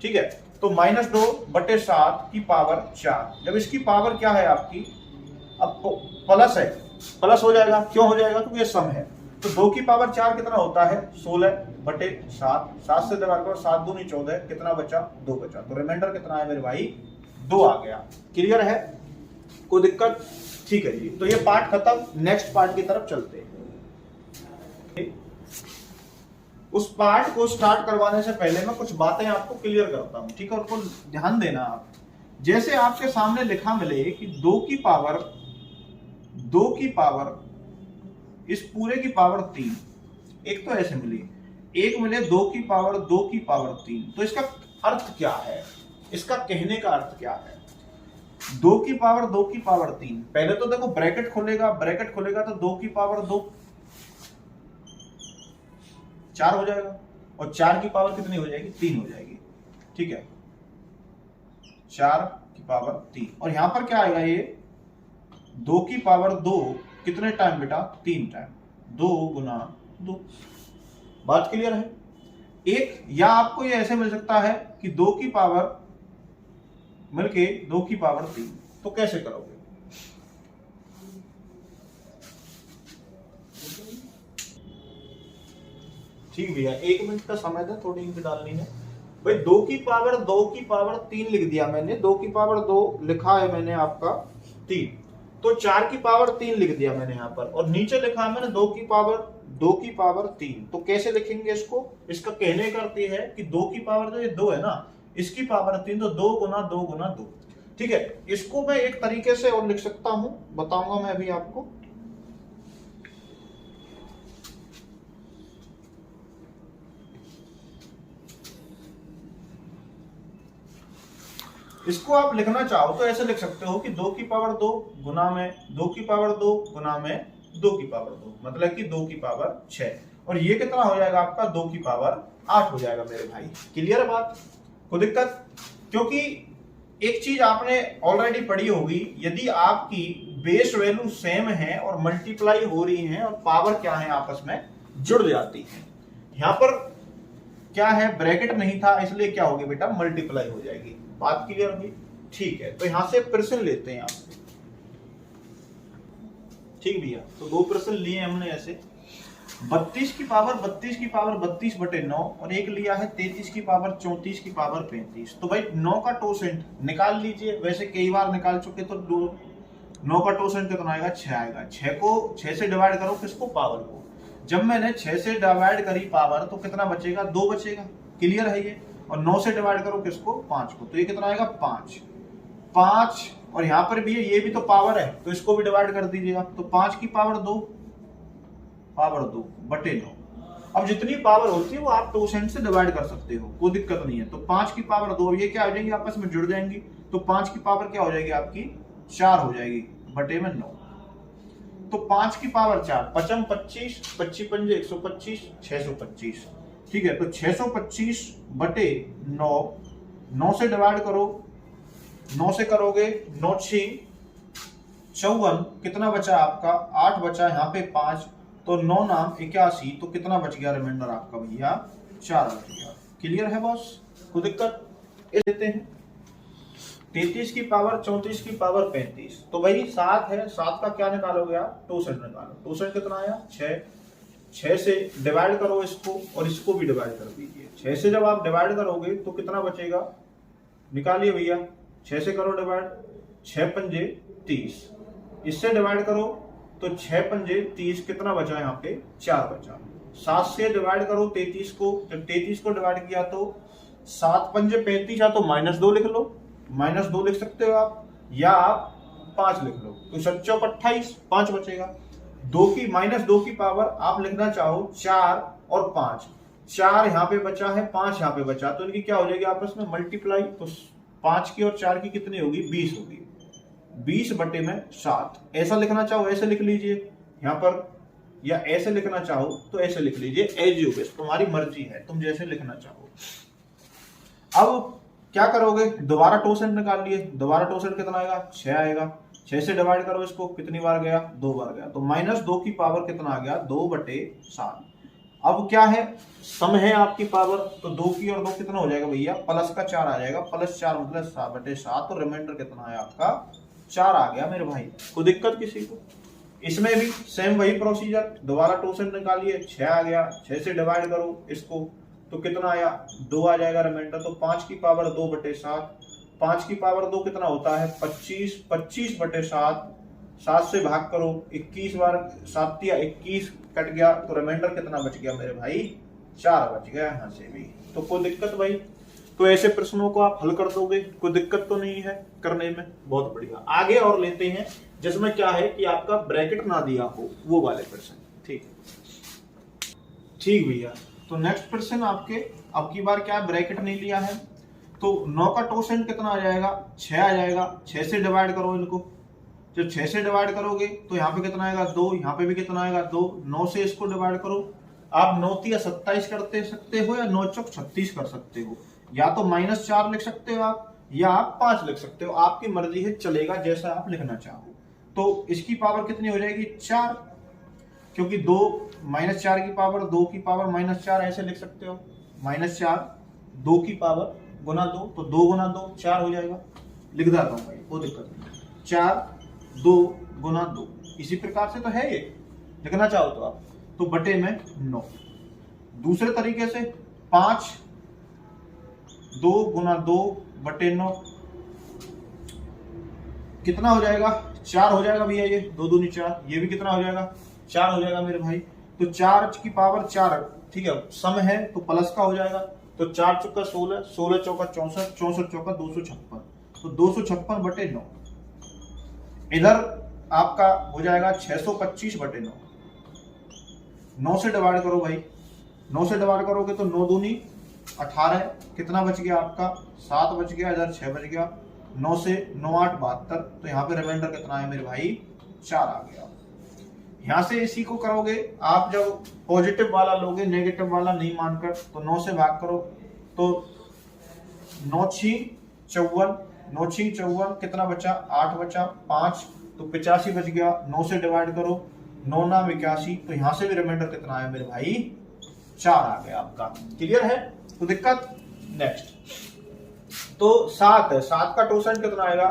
ठीक है। तो -2/7 की पावर 4, जब इसकी पावर क्या है आपकी, अब प्लस है, प्लस हो जाएगा, क्यों हो जाएगा, क्योंकि ये सम है। तो 2 की पावर 4 कितना होता है, 16/7, 7 से डिवाइड करो, 7 दूनी 14, कितना बचा, 2 बचा, तो रिमाइंडर कितना है मेरे भाई, 2 आ गया। क्लियर है, कोई दिक्कत, ठीक है जी। तो ये पार्ट खत्म, नेक्स्ट पार्ट की तरफ चलते हैं। उस पार्ट को स्टार्ट करवाने से पहले मैं कुछ बातें आपको क्लियर करता हूं, ठीक है, उनको ध्यान देना आप। जैसे आपके सामने लिखा मिले कि 2 की पावर इस पूरे की पावर 3, एक तो ऐसे मिली, एक मिले 2 की पावर 3, तो इसका अर्थ क्या है, इसका कहने का अर्थ क्या है। 2 की पावर 2 की पावर 3। पहले तो देखो ब्रैकेट खोलेगा तो 2 की पावर 2 4 हो जाएगा, और 4 की पावर कितनी हो जाएगी? 3 हो जाएगी। ठीक है, 4 की पावर 3, और यहां पर क्या आएगा? ये 2 की पावर 2 कितने टाइम बेटा? 3 टाइम, 2 गुना 2। बात क्लियर है? एक या आपको ये ऐसे मिल सकता है कि 2 की पावर मिलके 2 की पावर 3। तो कैसे करोगे? ठीक भैया, 1 मिनट का समय था, थोड़ी इंक डालनी है भाई। 2 की पावर 3 लिख दिया मैंने, 2 की पावर 2 लिखा है मैंने आपका 3, तो 4 की पावर 3 लिख दिया मैंने यहाँ पर, और नीचे लिखा है मैंने 2 की पावर 3। तो कैसे लिखेंगे इसको? इसका कहने का अर्थ है कि 2 की पावर जो ये 2 है ना, इसकी पावर 3, तो 2 गुना 2 गुना 2। ठीक है, इसको मैं एक तरीके से और लिख सकता हूं, बताऊंगा मैं अभी आपको। इसको आप लिखना चाहो तो ऐसे लिख सकते हो कि 2 की पावर 2 गुना में 2 की पावर 2 गुना में 2 की पावर 2, मतलब कि 2 की पावर 6, और ये कितना हो जाएगा आपका? 2 की पावर 8 हो जाएगा मेरे भाई। क्लियर है बात? कोई दिक्कत? क्योंकि एक चीज आपने ऑलरेडी पढ़ी होगी, यदि आपकी बेस वैल्यू सेम है और मल्टीप्लाई हो रही है और पावर क्या है आपस में जुड़ जाती है, यहां पर क्या है? ब्रैकेट नहीं था, इसलिए क्या होगी बेटा? मल्टीप्लाई हो जाएगी। बात क्लियर हुई? ठीक है, तो यहां से प्रश्न लेते हैं आपसे। ठीक भैया, तो 2 प्रश्न लिए हमने ऐसे। 32 की पावर 32 बटे 9, और एक लिया है 33 की पावर 34 की पावर 35। तो भाई 9 का टोसेंट निकाल लीजिए, वैसे कई बार निकाल चुके, तो 9 का टोसेंट कितना आएगा? 6 आएगा। 6 को 6 से डिवाइड करो, किसको? पावर को। जब मैंने 6 से डिवाइड करी पावर, तो कितना बचेगा? 2 बचेगा। क्लियर है ये? और 9 से डिवाइड करो किसको? 5 को, तो ये कितना आएगा? 5, और यहां पर भी है, ये भी तो पावर है, तो इसको भी डिवाइड कर दीजिएगा। तो 5 की पावर 2 बटे 9। अब जितनी पावर होती है वो आप टोसेंट से डिवाइड कर सकते हो, कोई दिक्कत नहीं है। तो 5 की पावर 2, ये क्या हो जाएंगी? आपस में जुड़ जाएंगी, तो 5 की पावर क्या हो जाएगी आपकी? 4 हो जाएगी, बटे में 9। तो 5 की पावर 4, 5 25, 25 पंजे 125, 625। ठीक है, तो 625 बटे 9, 9 से डिवाइड करो, 9 से करोगे 9 6 54, कितना बचा आपका? 8 बचा, यहाँ पे 5, तो 9 नाम 81, तो कितना बच गया रिमाइंडर आपका भैया? 4 बच गया। क्लियर है बॉस? कोई दिक्कत? लेते हैं 33 की पावर 34 की पावर 35, तो भाई 7 है, 7 का क्या निकालोगे आप? टोसेंट निकालो। टोसेंट कितना आया? 6। 6 से डिवाइड करो इसको, और इसको भी डिवाइड कर दीजिए। 6 से जब आप डिवाइड करोगे तो कितना बचेगा? निकालिए भैया, 6 से करो डिवाइड, 6 पंजे 30, इससे डिवाइड करो तो 6 पंजे 30, कितना बचा? यहाँ पे 4 बचा। 7 से डिवाइड करो 33 को, जब 33 को डिवाइड किया तो 7 पंजे 35, या तो -2 लिख लो, -2 लिख सकते हो आप, या आप 5 लिख लो, तो 7 28, 5 बचेगा। 2 की पावर आप लिखना चाहो 4 और 5, 4 यहाँ पे बचा है, 5 यहाँ पे बचा, तो इनकी क्या हो जाएगी आपस में? मल्टीप्लाई। तो 5 की और 4 की कितनी होगी? 20 होगी। 20 बटे में 7। ऐसा लिखना चाहो ऐसे लिख लीजिए यहाँ पर, या ऐसे लिखना चाहो तो ऐसे लिख लीजिए, एज यू विश, तुम्हारी मर्जी है, तुम जैसे लिखना चाहो। अब क्या करोगे? दोबारा टोसेंट निकाल लिए, दोबारा टोसेंट कितना आएगा? 6 आएगा। 6 से डिवाइड करो इसको, कितनी बार गया? 2 बार गया, तो -2 की पावर कितना आ गया? 2 बटे 7। अब क्या है? सम है आपकी पावर, तो 2 की और 2 कितना हो जाएगा भैया? प्लस का 4 आ जाएगा, +4 मतलब 7 बटे 7, तो रिमाइंडर कितना है आपका? 4 आ गया मेरे भाई। कोई दिक्कत किसी को? इसमें भी सेम वही प्रोसीजर, दोबारा टोसेंट निकालिए, 6 आ गया, 6 से डिवाइड करो इसको, तो कितना आया? 2 आ जाएगा रिमाइंडर। तो 5 की पावर 2 बटे 7, 5 की पावर 2 कितना होता है? 25, 25 बटे 7, 7 से भाग करो, 21 बार 7 या 21 कट गया, तो रिमाइंडर कितना बच गया मेरे भाई? 4 बच गया यहाँ से भी। तो कोई दिक्कत भाई? तो ऐसे प्रश्नों को आप हल कर दोगे, कोई दिक्कत तो नहीं है करने में? बहुत बढ़िया। आगे और लेते हैं जिसमें क्या है कि आपका ब्रैकेट ना दिया हो, वो वाले प्रश्न। ठीक है, ठीक भैया। तो नेक्स्ट प्रश्न आपके अब की बार क्या ब्रैकेट नहीं लिया है, तो 9 का टोसेंट कितना आ जाएगा, 6 आ जाएगा। 6 से डिवाइड करो इनको, जब 6 से डिवाइड करोगे तो यहाँ पे कितना आएगा 2, यहाँ पे भी कितना आएगा 2। 9 से इसको डिवाइड करो, आप 9 या 27 करते सकते हो या 9 चौक 36 कर सकते हो, या तो -4 लिख सकते हो आप, या आप 5 लिख सकते हो, आपकी मर्जी है, चलेगा जैसा आप लिखना चाहो। तो इसकी पावर कितनी हो जाएगी 4, क्योंकि 2 -4 की पावर 2 की पावर -4 ऐसे लिख सकते हो, -4 2 की पावर गुना 2, तो 2 गुना 2 4 हो जाएगा। लिख देता हूँ भाई, कोई दिक्कत नहीं। 4 2 गुना 2, इसी प्रकार से तो है ये, लिखना चाहो तो आप, तो बटे में 9। दूसरे तरीके से 5 2 गुना 2 बटे 9 कितना हो जाएगा 4 हो जाएगा भैया, ये 2 दूनी 4, ये भी कितना हो जाएगा 4 हो जाएगा मेरे भाई। तो 4 की पावर 4, ठीक है, सम है तो प्लस का हो जाएगा, तो 4 चौका 16, 16 चौका 64, 64 चौका 256, तो 256 बटे 9। इधर आपका हो जाएगा 625 बटे 9। 9 से डिवाइड करो भाई, 9 से डिवाइड करोगे तो 9 दूनी 18, कितना बच गया आपका 7 बच गया, इधर 6 बच गया। 9 से 9 8 72, तो यहाँ पे रिमाइंडर कितना है मेरे भाई 4 आ गया। यहाँ से इसी को करोगे आप, जब पॉजिटिव वाला लोगे नेगेटिव वाला नहीं मानकर, तो 9 से भाग करो तो 9 6 54, 9 6 54 कितना बचा 8 बचा 5, तो 85 बच गया। 9 से डिवाइड करो 9 9 81, तो यहाँ से भी रिमाइंडर कितना आया मेरे भाई 4 आ गया आपका। क्लियर है, तो दिक्कत नेक्स्ट। तो 7 है, 7 का टोसेंट कितना आएगा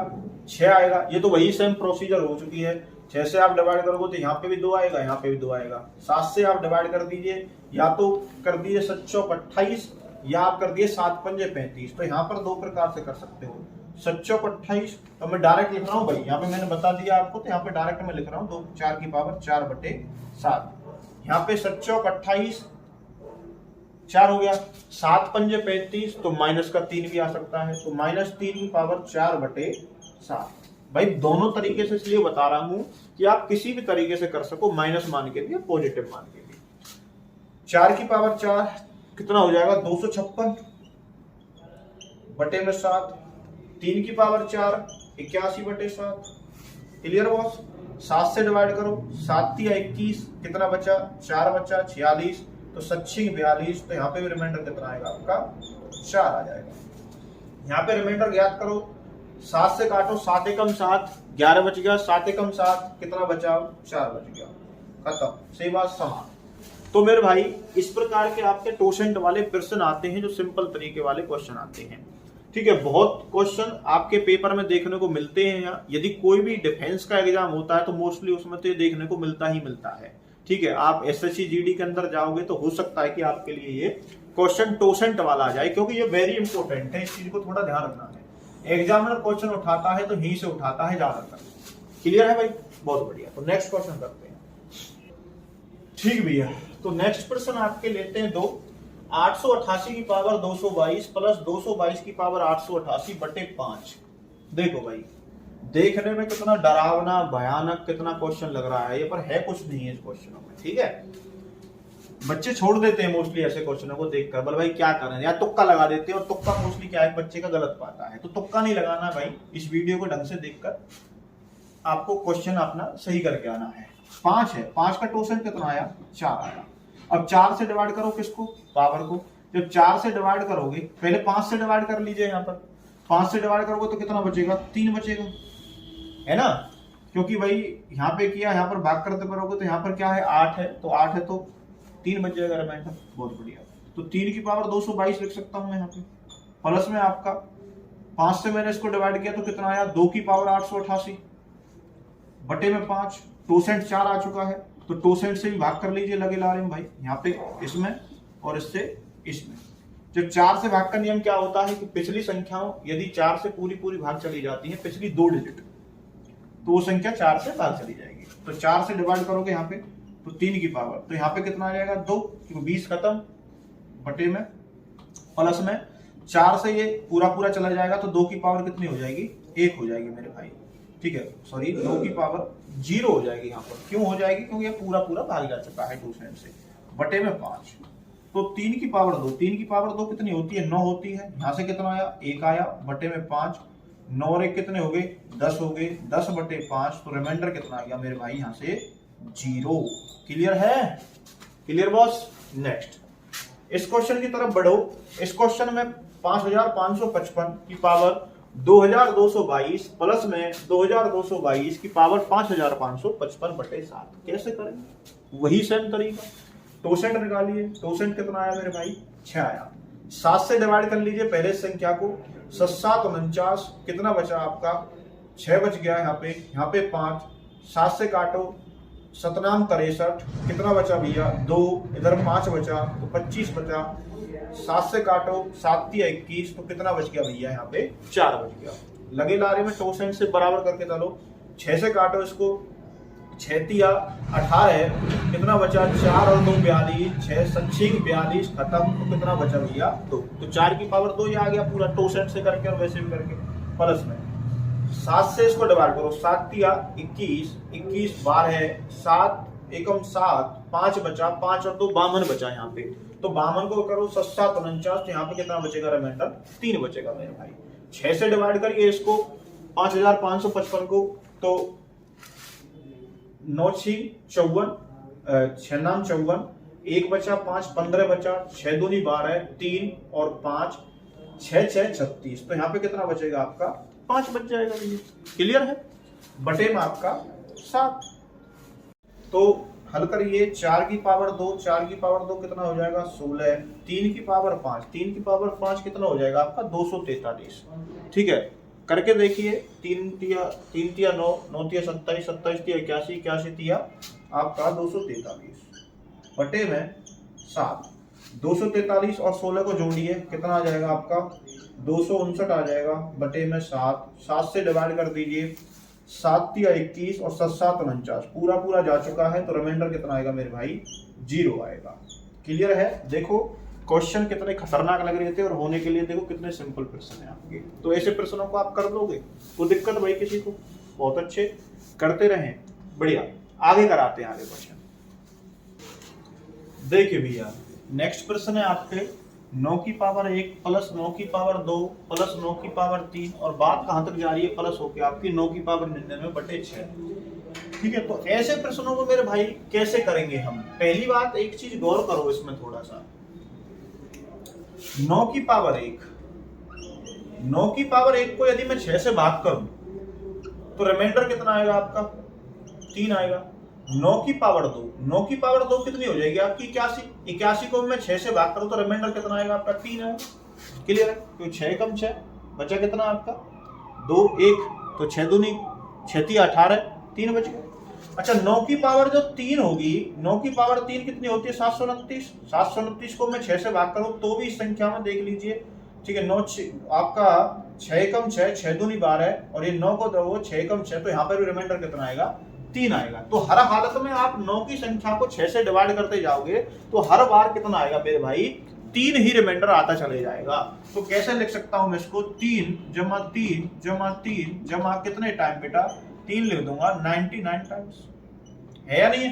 6 आएगा। ये तो वही सेम प्रोसीजर हो चुकी है, 6 से आप डिवाइड करोगे तो यहाँ पे भी 2 आएगा, यहाँ पे भी 2 आएगा। 7 से आप डिवाइड कर दीजिए, या तो कर दीजिए 7 चौक 28, या आप कर दिए 7 पंजे 35। तो यहाँ पर 2 प्रकार से कर सकते हो, 7 चौक 28, तो मैं डायरेक्ट लिख रहा हूँ भाई, यहाँ पे मैंने बता दिया आपको, तो यहाँ पे डायरेक्ट मैं लिख रहा हूँ 2 4 की पावर 4 बटे 7। यहाँ पे 7 चौक 28 4 हो गया, 7 पंजे 35, तो माइनस का 3 भी आ सकता है, तो -3 की पावर 4 बटे 7। भाई दोनों तरीके से इसलिए बता रहा हूं कि आप किसी भी तरीके से कर सको, माइनस मान के भी पॉजिटिव मान के भी। 4 की पावर 4 कितना हो जाएगा 256 बटे में 7। 3 की पावर 4 81 बटे 7। Clear boss. 7 से डिवाइड करो, 7 या 21 कितना बचा 4 बचा 46, तो 7 42, तो यहाँ पे भी रिमाइंडर कितना आएगा आपका 4 आ जाएगा। यहाँ पे रिमाइंडर ज्ञात करो, 7 से काटो, 7 एकम 7 11 बच गया, 7 एकम 7 कितना बचा 4 बच गया, खत्म। सही बात समान। तो मेरे भाई इस प्रकार के आपके टोसेंट वाले प्रश्न आते हैं, जो सिंपल तरीके वाले क्वेश्चन आते हैं। ठीक है, बहुत क्वेश्चन आपके पेपर में देखने को मिलते हैं। यहाँ यदि कोई भी डिफेंस का एग्जाम होता है तो मोस्टली उसमें तो ये देखने को मिलता ही मिलता है। ठीक है, आप एसएससी जीडी के अंदर जाओगे तो हो सकता है कि आपके लिए ये क्वेश्चन टोसेंट वाला आ जाए, क्योंकि ये वेरी इंपॉर्टेंट है, इस चीज को थोड़ा ध्यान रखना है। एग्जामिनर क्वेश्चन उठाता है तो यहीं से उठाता है ज्यादातर। क्लियर है भाई, बहुत बढ़िया। तो नेक्स्ट क्वेश्चन करते हैं। ठीक भैया, तो नेक्स्ट प्रश्न आपके लेते हैं 2। 888 की पावर 222 प्लस 222 की पावर 888 बटे 5। देखो भाई, देखने में कितना डरावना भयानक कितना क्वेश्चन लग रहा है ये, पर है कुछ नहीं है इस क्वेश्चनों में। ठीक है, बच्चे छोड़ देते हैं मोस्टली ऐसे क्वेश्चनों को देखकर, बोल भाई क्या करें, या तुक्का लगा देते हैं। और तुक्का मोस्टली क्या है, बच्चे का गलत पाता है, तो तुक्का नहीं लगाना भाई। इस वीडियो को ढंग से देखकर आपको क्वेश्चन अपना सही करके आना है। 5 है, 5 का टोसेंट कितना आया 4 आया। अब 4 से डिवाइड करो किसको, पावर को। जब 4 से डिवाइड करोगे, पहले 5 से डिवाइड कर लीजिए। यहाँ पर 5 से डिवाइड करोगे तो कितना बचेगा 3 बचेगा, है ना, क्योंकि भाई यहाँ पे किया, यहाँ पर भाग करते करोगे तो यहाँ पर क्या है 8 है, तो 8 है तो 3 बच जाएगा रिमाइंडर। बहुत बढ़िया, तो 3 की पावर 222 लिख सकता हूँ मैं यहाँ पे। प्लस में आपका 5 से मैंने इसको डिवाइड किया तो कितना आया 2 की पावर 888 बटे में 5। टोसेंट 4 आ चुका है, तो टोसेंट से भी भाग कर लीजिए, लगे ला रहे हैं भाई यहाँ पे, इसमें और इससे इसमें। जब 4 से भाग का नियम क्या होता है कि पिछली संख्याओं यदि 4 से पूरी पूरी भाग चली जाती है, पिछली 2 डिजिट, तो वो संख्या 4 से भाग चली जाएगी। तो 4 से डिवाइड करोगे यहाँ पे तो 3 की पावर, तो यहाँ पे कितना आ जाएगा 2, क्योंकि 20 खत्म बटे में प्लस में 4 से ये पूरा पूरा चला जाएगा, तो 2 की पावर कितनी हो जाएगी 1 हो जाएगी मेरे भाई। ठीक है, सॉरी 2 की पावर 0 हो जाएगी यहाँ पर। क्यों हो जाएगी, क्योंकि ये पूरा पूरा भाग जा चुका है टोसेंट से, बटे में 5। तो 3 की पावर 2, 3 की पावर 2 कितनी होती है? 9 होती है। यहाँ से कितना आया? 1 आया, बटे में 5, 9 और 1 कितने हो गए? 10 हो गए, 10 बटे 5, तो रिमाइंडर कितना आ गया मेरे भाई? यहाँ से 0। क्लियर है? Clear boss? नेक्स्ट इस क्वेश्चन की तरफ बढ़ो। इस क्वेश्चन में 5555 की पावर 2222 प्लस में 2222 की पावर 5555 बटे 7 कैसे करें? वही सेम तरीका, टोसेंट निकालिए। टोसेंट कितना आया मेरे भाई? 6 आया। 7 से डिवाइड कर लीजिए पहले संख्या को, 7 49, कितना बचा आपका? 6 बच गया यहाँ पे 5, 7 से काटो, 7 नाम 63, कितना बचा भैया? 2, इधर 5 बचा तो 25 बचा, 7 से काटो, 7 तिया 21, तो कितना बच गया भैया? यहाँ पे 4 बच गया। लगे लारे में टोसेंट से बराबर करके चलो, 6 से काटो इसको, 6 तिया 18, कितना बचा? 4 और 2 42, 6 6 42, खत्म, तो कितना बचा भैया? 2। तो 4 की पावर 2 ये आ गया पूरा टोसेंट से करके और वैसे भी करके। प्लस में 7 से इसको डिवाइड करो, 7 तिया 21, 21 12, 7 एकम 7, 5 बचा, 5 और 2 52 बचा यहाँ पे। तो 52 को करो 7 7 49, तो यहाँ पे कितना बचेगा? रिमाइंडर 3 बचेगा मेरे भाई। 6 से डिवाइड करिए इसको 5555 को, तो 9 6 54, 6 नाम 54, 1 बचा, 5 15 बचा, 6 दूनी 12, 3 और 5 6 6 36, तो यहाँ पे कितना बचेगा आपका? 5 बच जाएगा। क्लियर है? बटे में आपका 7। तो हल करिए, 4 की पावर 2, 4 की पावर 2 कितना हो जाएगा? 16, 3 की पावर 5, 3 की पावर 5 कितना हो जाएगा आपका? 243। ठीक है, करके देखिए, 3 तिया 9, 9 तिया 27, 27 तिया 81, 81 तिया आपका 243 बटे में 7। 243 और 16 को जोड़िए, कितना आ जाएगा आपका? 259 आ जाएगा, बटे में 7। 7 से डिवाइड कर दीजिए, 7 तिया 21 और 7 7 49, पूरा पूरा जा चुका है, तो रिमाइंडर कितना आएगा मेरे भाई? 0 आएगा। क्लियर है? देखो क्वेश्चन कितने खतरनाक लग रहे थे और होने के लिए देखो कितने सिंपल प्रश्न है आपके। तो ऐसे प्रश्नों को आप कर लोगे तो दिक्कत भाई किसी को? बहुत अच्छे, करते रहें, बढ़िया। आगे कराते हैं आगे क्वेश्चन। देखिए भैया, नेक्स्ट प्रश्न है आपके 9 की पावर 1 प्लस 9 की पावर 2 प्लस 9 की पावर 3, और बात कहां तक जा रही है? प्लस होके आपकी 9 की पावर 99 बटे 6। ठीक है, तो ऐसे प्रश्नों को मेरे भाई कैसे करेंगे हम? पहली बात, एक चीज गौर करो इसमें थोड़ा सा। 9 की पावर 1, 9 की पावर 1 को यदि मैं 6 से भाग करूं तो रिमाइंडर कितना आएगा आपका? 3 आएगा। 9 की पावर 2, 9 की पावर 2 कितनी हो जाएगी आपकी? 81। 81 को मैं 6 से भाग करूं तो रिमाइंडर कितना आएगा आपका? 3 है। क्लियर है? तो 6 कम 6 बचा कितना आपका? 2 1, तो 6 दूनी 6 तिया 18, 3 बच गए। अच्छा, 9 की पावर जो 3 होगी, 9 की पावर 3 कितनी होती है? 729। 729 को मैं 6 से भाग करूं तो भी इस संख्या में देख लीजिए। ठीक है, 9 आपका 6 कम 6, 6 दूनी 12, और ये 9 को दो 6 कम 6, तो यहाँ पर भी रिमाइंडर कितना आएगा? 3 आएगा। तो हर हालत में आप 9 की संख्या को 6 से डिवाइड करते जाओगे तो हर बार कितना आएगा मेरे भाई? 3 ही रिमाइंडर आता चले जाएगा। तो कैसे लिख सकता हूं मैं इसको? 3 जमा 3 जमा 3 जमा कितने टाइम बेटा? 3 लिख दूंगा, 99 टाइम्स। है या नहीं है?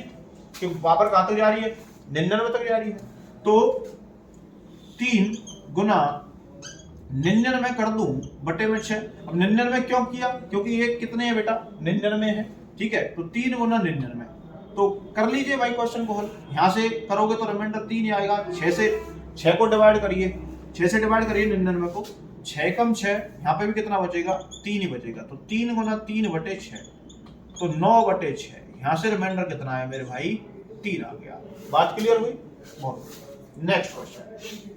क्योंकि पावर कहां तक जा रही है? 99 तक जा रही है। तो 3 गुना 99 कर दूं बटे में 6। अब 99 क्यों किया? क्योंकि ये कितने है बेटा? 99 है। ठीक है, तो 3 गुना 99, तो कर लीजिए भाई क्वेश्चन को हल। यहां से करोगे तो रिमाइंडर 3 ही आएगा। 6 से 6 को डिवाइड करिए, 6 से डिवाइड करिए 99 को, 6 कम 6, यहाँ पे भी कितना बचेगा? 3 ही बचेगा। तो 3 गुना 3 बटे 6, तो 9 बटे 6। यहाँ से रिमाइंडर कितना आया मेरे भाई? 3 आ गया। बात क्लियर हुई? बहुत। Next question.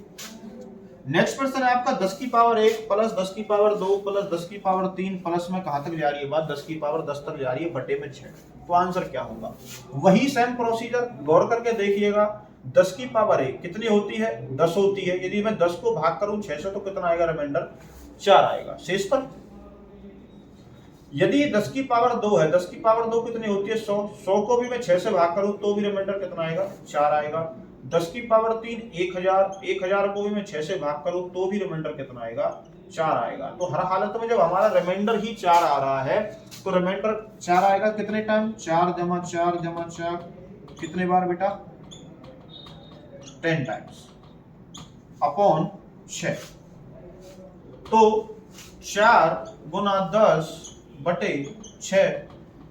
नेक्स्ट प्रश्न है आपका 10 की पावर 1 प्लस 10 की पावर 2 प्लस 10 की पावर 3, प्लस में कहां तक जा रही है बात? 10 की पावर 10 तक जा रही है, बटे में 6। तो आंसर क्या होगा? वही सेम प्रोसीजर, गौर करके देखिएगा। 10 की पावर 1 कितनी होती है? 10 होती है। यदि मैं 10 को भाग करूं 6 से तो कितना आएगा? रिमाइंडर 4 आएगा। शेष पर यदि 10 की पावर 2 है, 10 की पावर 2 कितनी होती है? 100। 100 को भी मैं 6 से भाग करूं तो भी रिमाइंडर कितना आएगा? 4 आएगा। 10 की पावर 3 1000, 1000 को भी मैं 6 से भाग करूं तो भी रिमाइंडर कितना आएगा? 4 आएगा। तो हर हालत में जब हमारा रिमाइंडर ही 4 आ रहा है तो रिमाइंडर 4 आएगा कितने टाइम? 4 जमा 4 जमा 4, कितने बार बेटा? 10 टाइम्स। अपॉन 6। तो 4 गुना 10 बटे 6,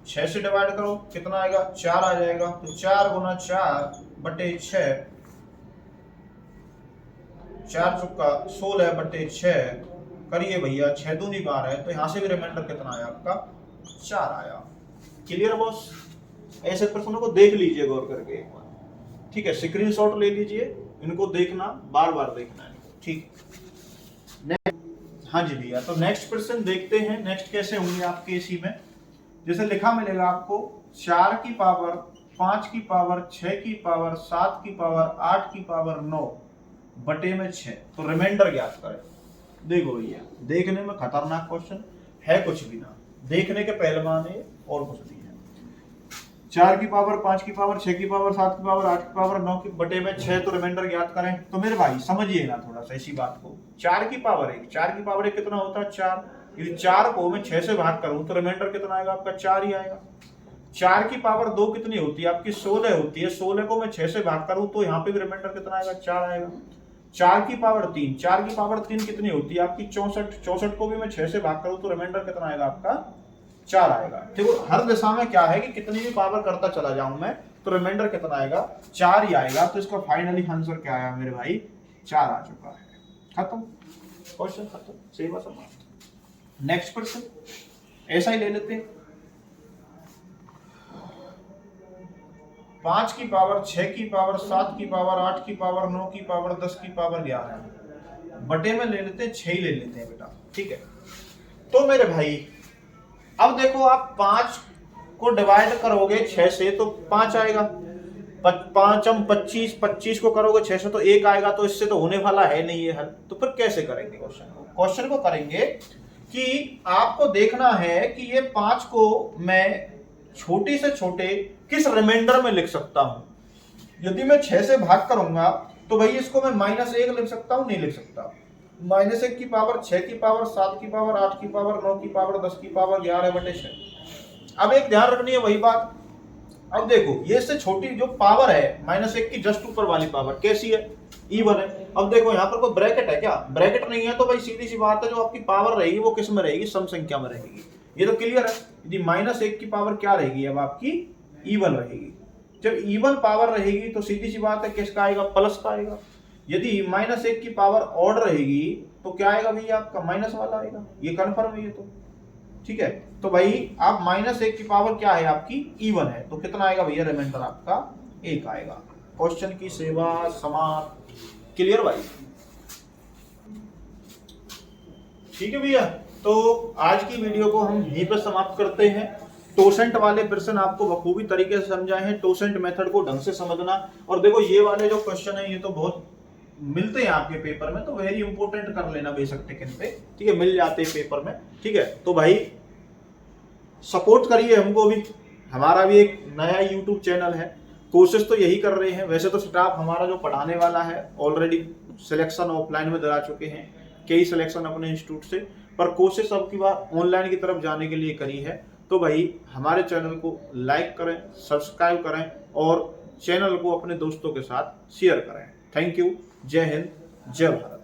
6 से डिवाइड करो कितना आएगा 4 आ जाएगा। तो 4 गुना 4 बटे 6, 4 चुक्का 16 बटे 6 करिए भैया, 6 दूनी 12 है। तो यहां से भी रिमाइंडर कितना आया आपका 4 आया। Clear boss? ऐसे प्रश्नों को देख लीजिए गौर करके एक बार, ठीक है। स्क्रीनशॉट ले लीजिए, इनको देखना, बार बार देखना है, ठीक। हाँ जी भैया, तो नेक्स्ट प्रश्न देखते हैं। नेक्स्ट कैसे होंगे आपके इसी में, जैसे लिखा मिलेगा आपको 4 की पावर 5 की पावर 6 की पावर 7 की पावर 8 की पावर 9 बटे में 6। तो रिमाइंडर ज्ञात करें। देखो भैया, देखने में खतरनाक क्वेश्चन है कुछ भी ना, देखने के पहलवान है और कुछ भी है। 4 की पावर 5 की पावर 6 की पावर 7 की पावर 8 की पावर 9 की बटे में 6। तो रिमाइंडर ज्ञात करें। तो मेरे भाई समझिए ना थोड़ा सा इसी बात को। 4 की पावर 1, 4 की पावर 1 कितना होता है 4। यदि 4 को मैं 6 से भाग करूं तो रिमाइंडर कितना आएगा आपका 4 ही आएगा। 4 की पावर 2 कितनी होती है आपकी 16 होती है। 16 को मैं 6 से भाग करूं तो यहाँ पे भी रिमाइंडर कितना आएगा 4 आएगा। 4 की पावर 3, 4 की पावर 3 कितनी होती है आपकी 64। 64 को भी मैं 6 से भाग करूं तो रिमाइंडर कितना आएगा आपका 4 आएगा। देखो हर दिशा में क्या है कि कितनी भी पावर करता चला जाऊं मैं तो रिमाइंडर कितना आएगा 4 ही आएगा। तो इसका फाइनली आंसर क्या आया मेरे भाई 4 आ चुका है। खत्म, क्वेश्चन खत्म, सेवा समाप्त। नेक्स्ट प्रश्न ऐसा ही ले लेते हैं। 5 की पावर 6 की पावर 7 की पावर 8 की पावर 9 की पावर 10 की पावर 11 बटे में ले लेते हैं 6 ही ले लेते हैं बेटा, ठीक है। तो मेरे भाई अब देखो आप 5 को डिवाइड करोगे 6 से तो 5 आएगा। 5 हम 25, 25 को करोगे 6 से तो 1 आएगा। तो इससे तो होने वाला है नहीं ये हल। तो फिर कैसे करेंगे क्वेश्चन को? क्वेश्चन को करेंगे कि आपको देखना है कि ये 5 को मैं छोटी से छोटे किस रिमाइंडर में लिख सकता हूं। यदि मैं 6 से भाग करूंगा तो भाई इसको मैं -1 लिख सकता हूं, नहीं लिख सकता। -1 की पावर 6 की पावर 7 की पावर 8 की पावर 9 की पावर 10 की पावर 11 बटे 6। अब एक ध्यान रखनी है वही बात। अब देखो ये इससे छोटी जो पावर है -1 की जस्ट ऊपर वाली पावर कैसी है इवन है। अब देखो यहाँ पर कोई ब्रैकेट है क्या? ब्रैकेट नहीं है तो भाई सीधी सी बात है जो आपकी पावर रहेगी वो किस में रहेगी? सम संख्या में रहेगी। ये तो क्लियर है। यदि -1 की पावर क्या रहेगी अब आपकी इवन रहेगी। जब इवन पावर रहेगी तो सीधी सी बात है किसका आएगा? प्लस का आएगा। यदि -1 की पावर ऑड रहेगी तो क्या आएगा भैया आपका माइनस वाला आएगा। ये कन्फर्म है ये तो, ठीक है। तो भाई आप -1 की पावर क्या है आपकी इवन है तो कितना आएगा भैया रिमाइंडर आपका 1 आएगा। क्वेश्चन की सेवा समाप्त। क्लियर भाई? ठीक है भैया, तो आज की वीडियो को हम यहीं पर समाप्त करते हैं। टोसेंट वाले प्रश्न आपको बखूबी तरीके से समझाए हैं। टोसेंट मेथड को ढंग से समझना। और देखो ये वाले जो क्वेश्चन है ये तो बहुत मिलते हैं आपके पेपर में, तो वेरी इंपॉर्टेंट कर लेना बेशक टिकन पे, ठीक है, मिल जाते हैं पेपर में, ठीक है। तो भाई सपोर्ट करिए हमको भी, हमारा भी एक नया यूट्यूब चैनल है। कोशिश तो यही कर रहे हैं। वैसे तो स्टाफ हमारा जो पढ़ाने वाला है ऑलरेडी सिलेक्शन ऑफलाइन में दिला चुके हैं, कई सिलेक्शन अपने इंस्टीट्यूट से, पर कोशिश अब की बार ऑनलाइन की तरफ जाने के लिए करी है। तो भाई हमारे चैनल को लाइक करें, सब्सक्राइब करें और चैनल को अपने दोस्तों के साथ शेयर करें। Thank you. जय हिंद, जय भारत।